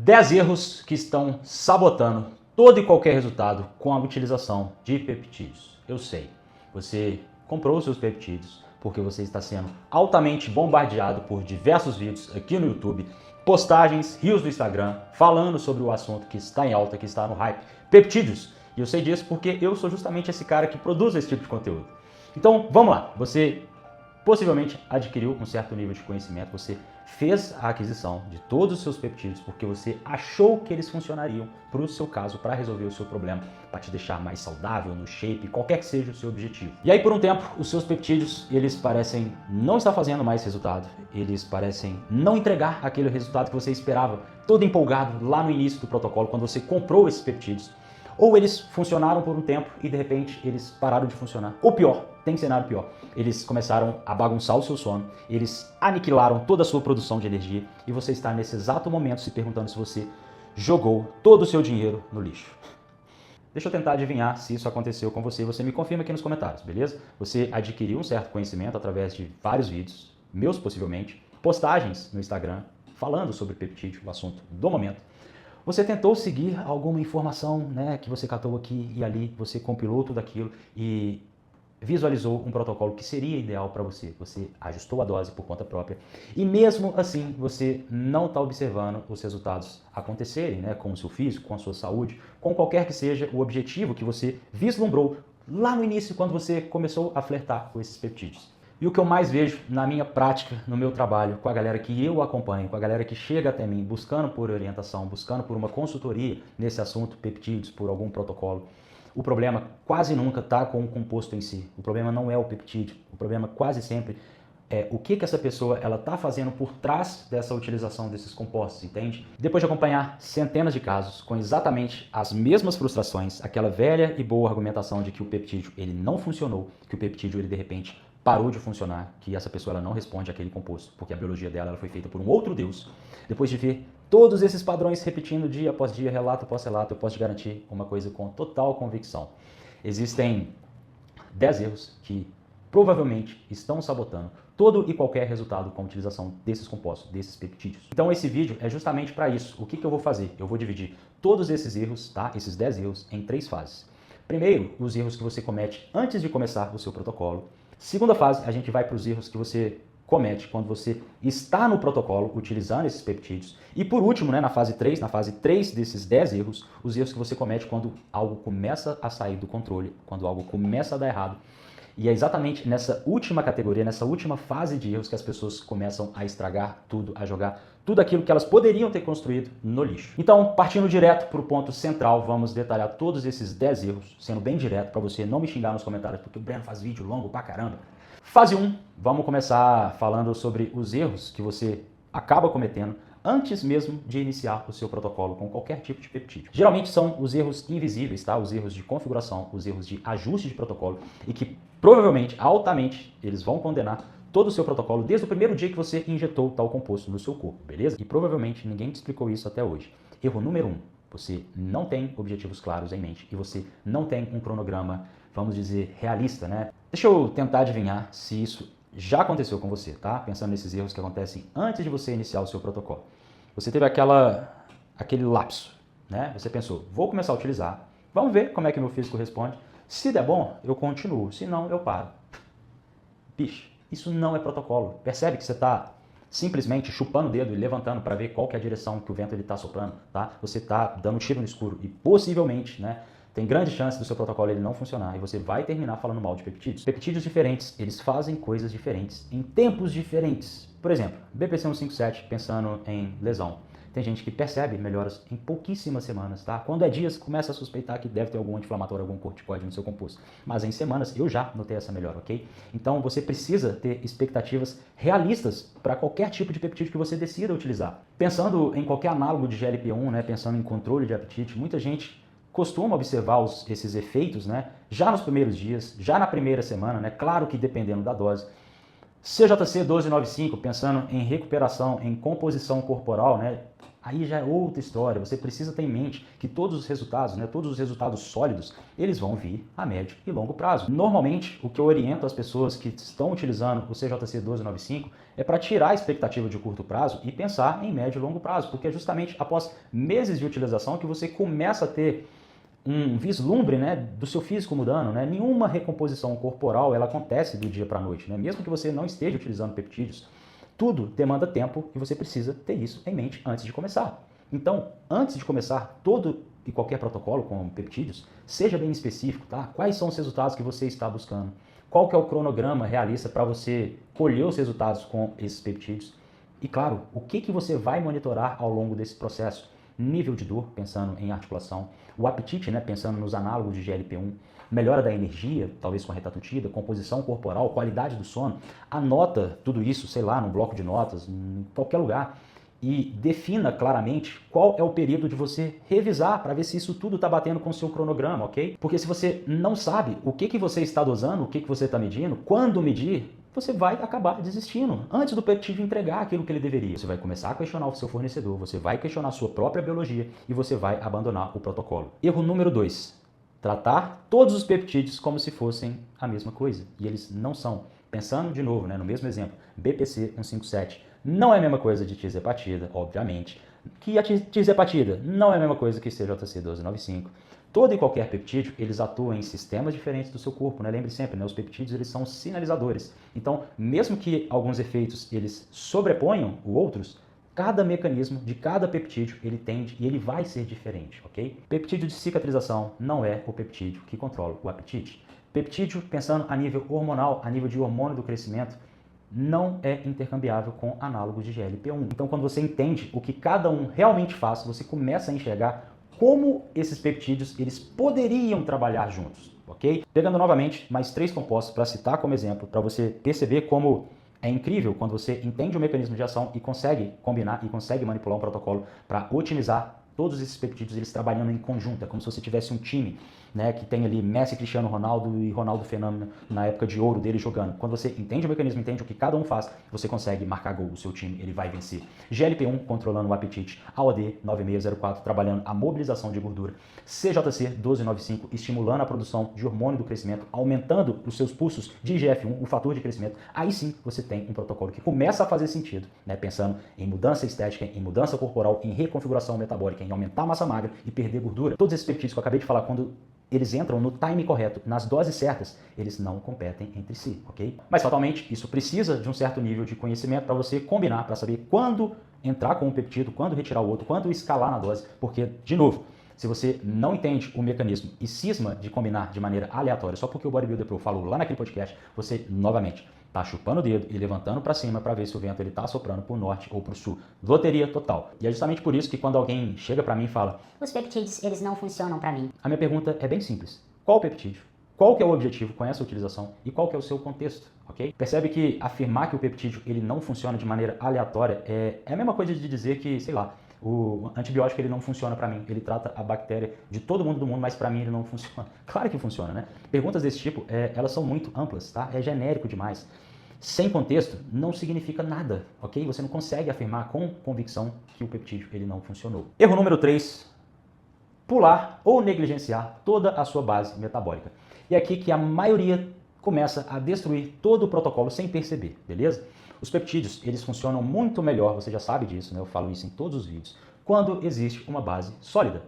10 erros que estão sabotando todo e qualquer resultado com a utilização de peptídeos. Eu sei, você comprou os seus peptídeos porque você está sendo altamente bombardeado por diversos vídeos aqui no YouTube, postagens, reels do Instagram, falando sobre o assunto que está em alta, que está no hype, peptídeos. E eu sei disso porque eu sou justamente esse cara que produz esse tipo de conteúdo. Então, vamos lá. Você possivelmente adquiriu um certo nível de conhecimento, você fez a aquisição de todos os seus peptídeos porque você achou que eles funcionariam para o seu caso, para resolver o seu problema, para te deixar mais saudável, no shape, qualquer que seja o seu objetivo. E aí, por um tempo, os seus peptídeos, eles parecem não estar fazendo mais resultado, eles parecem não entregar aquele resultado que você esperava, todo empolgado lá no início do protocolo, quando você comprou esses peptídeos. Ou eles funcionaram por um tempo e de repente eles pararam de funcionar. Ou pior, tem cenário pior. Eles começaram a bagunçar o seu sono, eles aniquilaram toda a sua produção de energia e você está nesse exato momento se perguntando se você jogou todo o seu dinheiro no lixo. Deixa eu tentar adivinhar se isso aconteceu com você. Você me confirma aqui nos comentários, beleza? Você adquiriu um certo conhecimento através de vários vídeos, meus possivelmente, postagens no Instagram, falando sobre peptídeo, o assunto do momento. Você tentou seguir alguma informação, né, que você catou aqui e ali, você compilou tudo aquilo e visualizou um protocolo que seria ideal para você. Você ajustou a dose por conta própria e mesmo assim você não está observando os resultados acontecerem, né, com o seu físico, com a sua saúde, com qualquer que seja o objetivo que você vislumbrou lá no início quando você começou a flertar com esses peptídeos. E o que eu mais vejo na minha prática, no meu trabalho, com a galera que eu acompanho, com a galera que chega até mim buscando por orientação, buscando por uma consultoria nesse assunto, peptídeos, por algum protocolo, o problema quase nunca está com o composto em si. O problema não é o peptídeo, o problema quase sempre é o que essa pessoa está fazendo por trás dessa utilização desses compostos, entende? Depois de acompanhar centenas de casos com exatamente as mesmas frustrações, aquela velha e boa argumentação de que o peptídeo ele não funcionou, que o peptídeo ele de repente parou de funcionar, que essa pessoa ela não responde àquele composto, porque a biologia dela ela foi feita por um outro Deus. Depois de ver todos esses padrões repetindo dia após dia, relato após relato, eu posso te garantir uma coisa com total convicção. Existem 10 erros que provavelmente estão sabotando todo e qualquer resultado com a utilização desses compostos, desses peptídeos. Então esse vídeo é justamente para isso. O que eu vou fazer? Eu vou dividir todos esses erros, tá? Esses 10 erros, em 3 fases. Primeiro, os erros que você comete antes de começar o seu protocolo. Segunda fase, a gente vai para os erros que você comete quando você está no protocolo utilizando esses peptídeos. E por último, né, na fase 3 desses 10 erros, os erros que você comete quando algo começa a sair do controle, quando algo começa a dar errado. E é exatamente nessa última categoria, nessa última fase de erros que as pessoas começam a estragar tudo, a jogar tudo aquilo que elas poderiam ter construído no lixo. Então, partindo direto para o ponto central, vamos detalhar todos esses 10 erros, sendo bem direto para você não me xingar nos comentários, porque o Breno faz vídeo longo pra caramba. Fase 1, vamos começar falando sobre os erros que você acaba cometendo antes mesmo de iniciar o seu protocolo com qualquer tipo de peptídeo. Geralmente são os erros invisíveis, tá? Os erros de configuração, os erros de ajuste de protocolo e que provavelmente, altamente, eles vão condenar todo o seu protocolo desde o primeiro dia que você injetou tal composto no seu corpo, beleza? E provavelmente ninguém te explicou isso até hoje. Erro número 1, você não tem objetivos claros em mente e você não tem um cronograma, vamos dizer, realista, né? Deixa eu tentar adivinhar se isso já aconteceu com você, tá? Pensando nesses erros que acontecem antes de você iniciar o seu protocolo. Você teve aquele lapso, né? Você pensou, vou começar a utilizar, vamos ver como é que meu físico responde. Se der bom, eu continuo, se não, eu paro. Bicho, isso não é protocolo. Percebe que você está simplesmente chupando o dedo e levantando para ver qual que é a direção que o vento está soprando, tá? Você está dando tiro no escuro e possivelmente, né, tem grande chance do seu protocolo ele não funcionar e você vai terminar falando mal de peptídeos. Peptídeos diferentes, eles fazem coisas diferentes em tempos diferentes. Por exemplo, BPC 157 pensando em lesão. Tem gente que percebe melhoras em pouquíssimas semanas, tá? Quando é dias, começa a suspeitar que deve ter algum anti-inflamatório, algum corticoide no seu composto. Mas em semanas, eu já notei essa melhora, ok? Então, você precisa ter expectativas realistas para qualquer tipo de peptídeo que você decida utilizar. Pensando em qualquer análogo de GLP-1, né? Pensando em controle de apetite, muita gente costuma observar esses efeitos, né? Já nos primeiros dias, já na primeira semana, né? Claro que dependendo da dose. CJC 1295, pensando em recuperação, em composição corporal, né? aí já é outra história. Você precisa ter em mente que todos os resultados, todos os resultados sólidos, eles vão vir a médio e longo prazo. Normalmente, o que eu oriento as pessoas que estão utilizando o CJC 1295 é para tirar a expectativa de curto prazo e pensar em médio e longo prazo, porque é justamente após meses de utilização que você começa a ter um vislumbre do seu físico mudando. Nenhuma recomposição corporal ela acontece do dia para a noite. Mesmo que você não esteja utilizando peptídeos, tudo demanda tempo e você precisa ter isso em mente antes de começar. Então, antes de começar todo e qualquer protocolo com peptídeos, seja bem específico, tá? Quais são os resultados que você está buscando? Qual que é o cronograma realista para você colher os resultados com esses peptídeos? E claro, o que você vai monitorar ao longo desse processo? Nível de dor, pensando em articulação, o apetite, pensando nos análogos de GLP-1, melhora da energia, talvez com a retatutida, composição corporal, qualidade do sono. Anota tudo isso, sei lá, num bloco de notas, em qualquer lugar, e defina claramente qual é o período de você revisar para ver se isso tudo está batendo com o seu cronograma, ok? Porque se você não sabe o que você está dosando, o que você está medindo, quando medir, você vai acabar desistindo antes do peptídeo entregar aquilo que ele deveria. Você vai começar a questionar o seu fornecedor, você vai questionar a sua própria biologia e você vai abandonar o protocolo. Erro número 2. Tratar todos os peptídeos como se fossem a mesma coisa. E eles não são. Pensando de novo, no mesmo exemplo, BPC 157 não é a mesma coisa de tirzepatida, obviamente. Que a tirzepatida não é a mesma coisa que CJC 1295. Todo e qualquer peptídeo, eles atuam em sistemas diferentes do seu corpo, Lembre sempre, os peptídeos eles são sinalizadores. Então, mesmo que alguns efeitos eles sobreponham os outros, cada mecanismo de cada peptídeo ele tende e ele vai ser diferente, ok? Peptídeo de cicatrização não é o peptídeo que controla o apetite. Peptídeo, pensando a nível hormonal, a nível de hormônio do crescimento, não é intercambiável com análogos de GLP-1. Então, quando você entende o que cada um realmente faz, você começa a enxergar como esses peptídeos eles poderiam trabalhar juntos, ok? Pegando novamente mais 3 compostos para citar como exemplo, para você perceber como é incrível quando você entende o mecanismo de ação e consegue combinar e consegue manipular um protocolo para otimizar todos esses peptídeos eles trabalhando em conjunto. É como se você tivesse um time que tem ali Messi, Cristiano Ronaldo e Ronaldo Fenômeno na época de ouro dele jogando. Quando você entende o mecanismo, entende o que cada um faz, você consegue marcar gol. O seu time ele vai vencer. GLP-1 controlando o apetite. AOD 9604 trabalhando a mobilização de gordura. CJC 1295 estimulando a produção de hormônio do crescimento, aumentando os seus pulsos de IGF-1, o fator de crescimento. Aí sim você tem um protocolo que começa a fazer sentido, pensando em mudança estética, em mudança corporal, em reconfiguração metabólica, em aumentar a massa magra e perder gordura. Todos esses peptídeos que eu acabei de falar, quando eles entram no time correto, nas doses certas, eles não competem entre si, ok? Mas fatalmente, isso precisa de um certo nível de conhecimento para você combinar, para saber quando entrar com um peptídeo, quando retirar o outro, quando escalar na dose, porque, de novo, se você não entende o mecanismo e cisma de combinar de maneira aleatória, só porque o Bodybuilder Pro falou lá naquele podcast, você, novamente, tá chupando o dedo e levantando para cima para ver se o vento ele tá soprando para o norte ou para o sul. Loteria total. E é justamente por isso que quando alguém chega para mim e fala os peptídeos, eles não funcionam para mim. A minha pergunta é bem simples. Qual peptídeo? Qual que é o objetivo com essa utilização e qual que é o seu contexto, ok? Percebe que afirmar que o peptídeo ele não funciona de maneira aleatória é a mesma coisa de dizer que, sei lá, o antibiótico ele não funciona para mim, ele trata a bactéria de todo mundo do mundo, mas para mim ele não funciona. Claro que funciona, Perguntas desse tipo, elas são muito amplas, tá? É genérico demais. Sem contexto, não significa nada, ok? Você não consegue afirmar com convicção que o peptídeo ele não funcionou. Erro número 3, pular ou negligenciar toda a sua base metabólica. E é aqui que a maioria começa a destruir todo o protocolo sem perceber, beleza? Os peptídeos, eles funcionam muito melhor, você já sabe disso, eu falo isso em todos os vídeos, quando existe uma base sólida.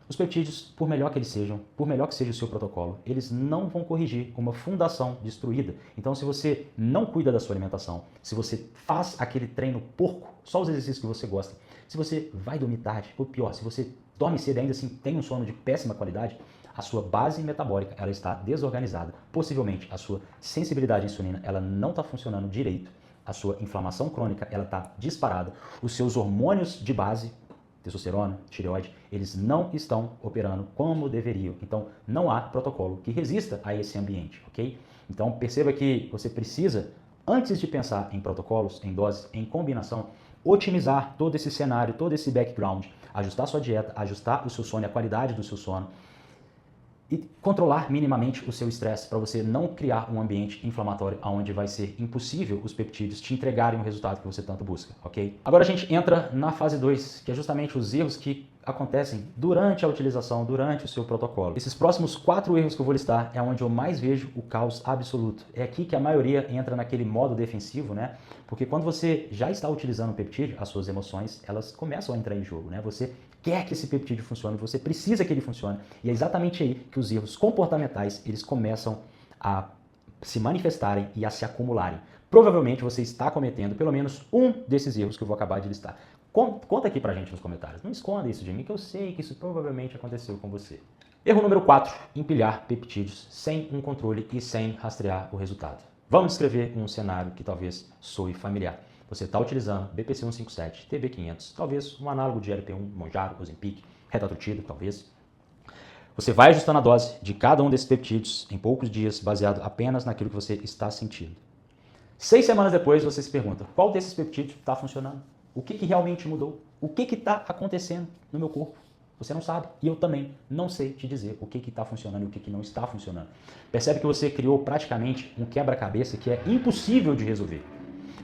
Os peptídeos, por melhor que eles sejam, por melhor que seja o seu protocolo, eles não vão corrigir uma fundação destruída. Então, se você não cuida da sua alimentação, se você faz aquele treino porco, só os exercícios que você gosta, se você vai dormir tarde, ou pior, se você dorme cedo e ainda assim tem um sono de péssima qualidade, a sua base metabólica ela está desorganizada. Possivelmente, a sua sensibilidade à insulina ela não está funcionando direito, a sua inflamação crônica ela está disparada, os seus hormônios de base, testosterona, tireoide, eles não estão operando como deveriam. Então, não há protocolo que resista a esse ambiente, ok? Então, perceba que você precisa, antes de pensar em protocolos, em doses, em combinação, otimizar todo esse cenário, todo esse background, ajustar sua dieta, ajustar o seu sono, a qualidade do seu sono. e controlar minimamente o seu estresse para você não criar um ambiente inflamatório onde vai ser impossível os peptídeos te entregarem o resultado que você tanto busca, ok? Agora a gente entra na fase 2, que é justamente os erros que acontecem durante a utilização, durante o seu protocolo. Esses próximos 4 erros que eu vou listar é onde eu mais vejo o caos absoluto. É aqui que a maioria entra naquele modo defensivo, né? Porque quando você já está utilizando o peptídeo, as suas emoções, elas começam a entrar em jogo, né? Você quer que esse peptídeo funcione, você precisa que ele funcione. E é exatamente aí que os erros comportamentais, eles começam a se manifestarem e a se acumularem. Provavelmente você está cometendo pelo menos um desses erros que eu vou acabar de listar. Conta aqui pra gente nos comentários. Não esconda isso de mim, que eu sei que isso provavelmente aconteceu com você. Erro número 4, empilhar peptídeos sem um controle e sem rastrear o resultado. Vamos descrever um cenário que talvez soe familiar. Você está utilizando BPC 157, TB 500, talvez um análogo de LP1, Mounjaro, Ozempic, retatrutida, talvez. Você vai ajustando a dose de cada um desses peptídeos em poucos dias, baseado apenas naquilo que você está sentindo. 6 semanas depois, você se pergunta, qual desses peptídeos está funcionando? O que realmente mudou? O que está acontecendo no meu corpo? Você não sabe. E eu também não sei te dizer o que está funcionando e o que não está funcionando. Percebe que você criou praticamente um quebra-cabeça que é impossível de resolver.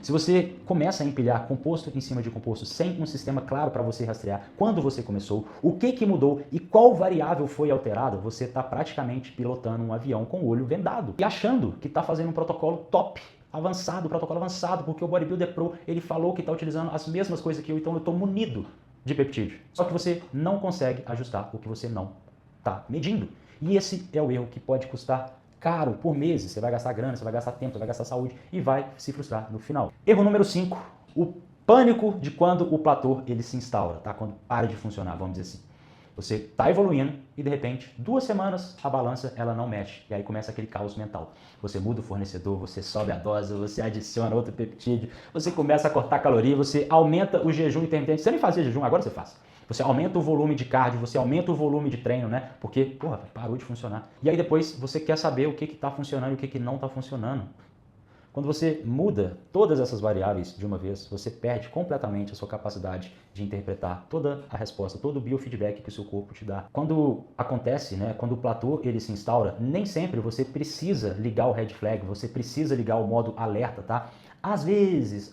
Se você começa a empilhar composto em cima de composto sem um sistema claro para você rastrear quando você começou, o que mudou e qual variável foi alterada, você está praticamente pilotando um avião com o olho vendado e achando que está fazendo um protocolo top, avançado, protocolo avançado, porque o Bodybuilder Pro ele falou que está utilizando as mesmas coisas que eu, então eu estou munido de peptídeo. Só que você não consegue ajustar o que você não está medindo. E esse é o erro que pode custar caro por meses. Você vai gastar grana, você vai gastar tempo, você vai gastar saúde e vai se frustrar no final. Erro número 5, o pânico de quando o platô ele se instaura, tá? Quando para de funcionar, vamos dizer assim. Você está evoluindo e de repente, 2 semanas, a balança ela não mexe. E aí começa aquele caos mental. Você muda o fornecedor, você sobe a dose, você adiciona outro peptídeo, você começa a cortar caloria, você aumenta o jejum intermitente. Você nem fazia jejum, agora você faz. Você aumenta o volume de cardio, você aumenta o volume de treino, né? Porque, porra, parou de funcionar. E aí depois você quer saber o que está funcionando e o que não está funcionando. Quando você muda todas essas variáveis de uma vez, você perde completamente a sua capacidade de interpretar toda a resposta, todo o biofeedback que o seu corpo te dá. Quando acontece, né, quando o platô ele se instaura, nem sempre você precisa ligar o red flag, você precisa ligar o modo alerta, tá? Às vezes,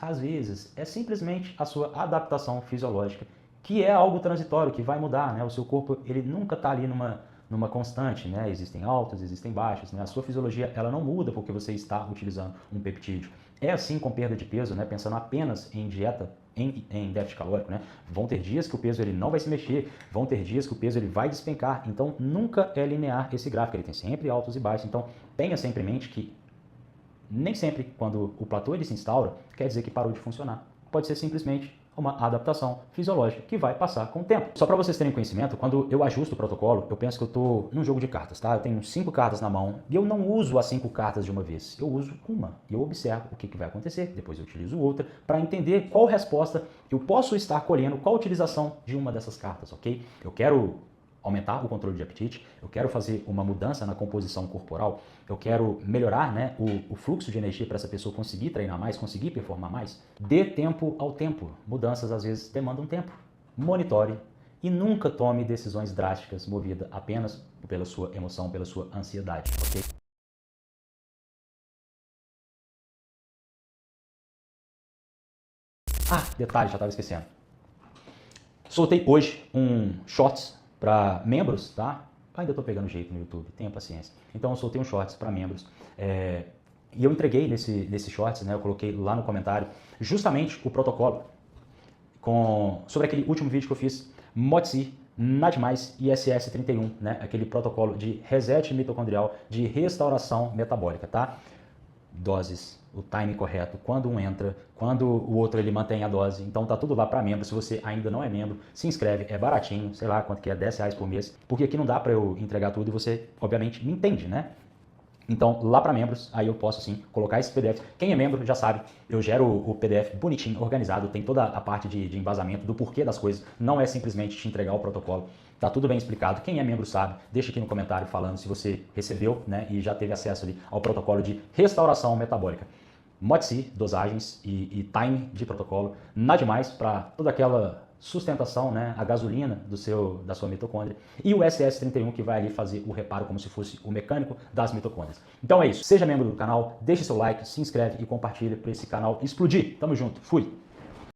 é simplesmente a sua adaptação fisiológica, que é algo transitório, que vai mudar, né? O seu corpo ele nunca está ali numa constante, né? Existem altos, existem baixos, né? A sua fisiologia ela não muda porque você está utilizando um peptídeo. É assim com perda de peso, né? Pensando apenas em dieta, em déficit calórico, né? Vão ter dias que o peso ele não vai se mexer, vão ter dias que o peso ele vai despencar, então nunca é linear esse gráfico, ele tem sempre altos e baixos, então tenha sempre em mente que nem sempre quando o platô ele se instaura, quer dizer que parou de funcionar. Pode ser simplesmente uma adaptação fisiológica que vai passar com o tempo. Só para vocês terem conhecimento, quando eu ajusto o protocolo, eu penso que eu estou num jogo de cartas, tá? Eu tenho 5 cartas na mão e eu não uso as 5 cartas de uma vez. Eu uso uma e eu observo o que vai acontecer, depois eu utilizo outra para entender qual resposta eu posso estar colhendo, qual a utilização de uma dessas cartas, ok? Eu quero aumentar o controle de apetite, eu quero fazer uma mudança na composição corporal, eu quero melhorar, né, o fluxo de energia para essa pessoa conseguir treinar mais, conseguir performar mais. Dê tempo ao tempo. Mudanças às vezes demandam tempo. Monitore e nunca tome decisões drásticas movidas apenas pela sua emoção, pela sua ansiedade, ok? Ah, detalhe, já estava esquecendo. Soltei hoje um shorts para membros, tá? Ainda estou pegando jeito no YouTube, tenha paciência. Então eu soltei um shorts para membros e eu entreguei nesse shorts, né? Eu coloquei lá no comentário justamente o protocolo sobre aquele último vídeo que eu fiz, MOTS-I, NAD+, ISS31, né? Aquele protocolo de reset mitocondrial, de restauração metabólica, tá? Doses, o time correto, quando um entra, quando o outro ele mantém a dose. Então tá tudo lá para membro. Se você ainda não é membro, se inscreve, é baratinho, sei lá quanto que é, R$10 por mês, porque aqui não dá para eu entregar tudo e você, obviamente, me entende, né? Então, lá para membros, aí eu posso sim colocar esse PDF. Quem é membro já sabe, eu gero o PDF bonitinho, organizado, tem toda a parte de embasamento do porquê das coisas, não é simplesmente te entregar o protocolo. Tá tudo bem explicado. Quem é membro sabe, deixa aqui no comentário falando se você recebeu, né, e já teve acesso ali ao protocolo de restauração metabólica. MOTS-I, dosagens e time de protocolo, nada demais para toda aquela sustentação, né, a gasolina da sua mitocôndria, e o SS31 que vai ali fazer o reparo como se fosse o mecânico das mitocôndrias. Então é isso, seja membro do canal, deixe seu like, se inscreve e compartilha para esse canal explodir. Tamo junto, fui!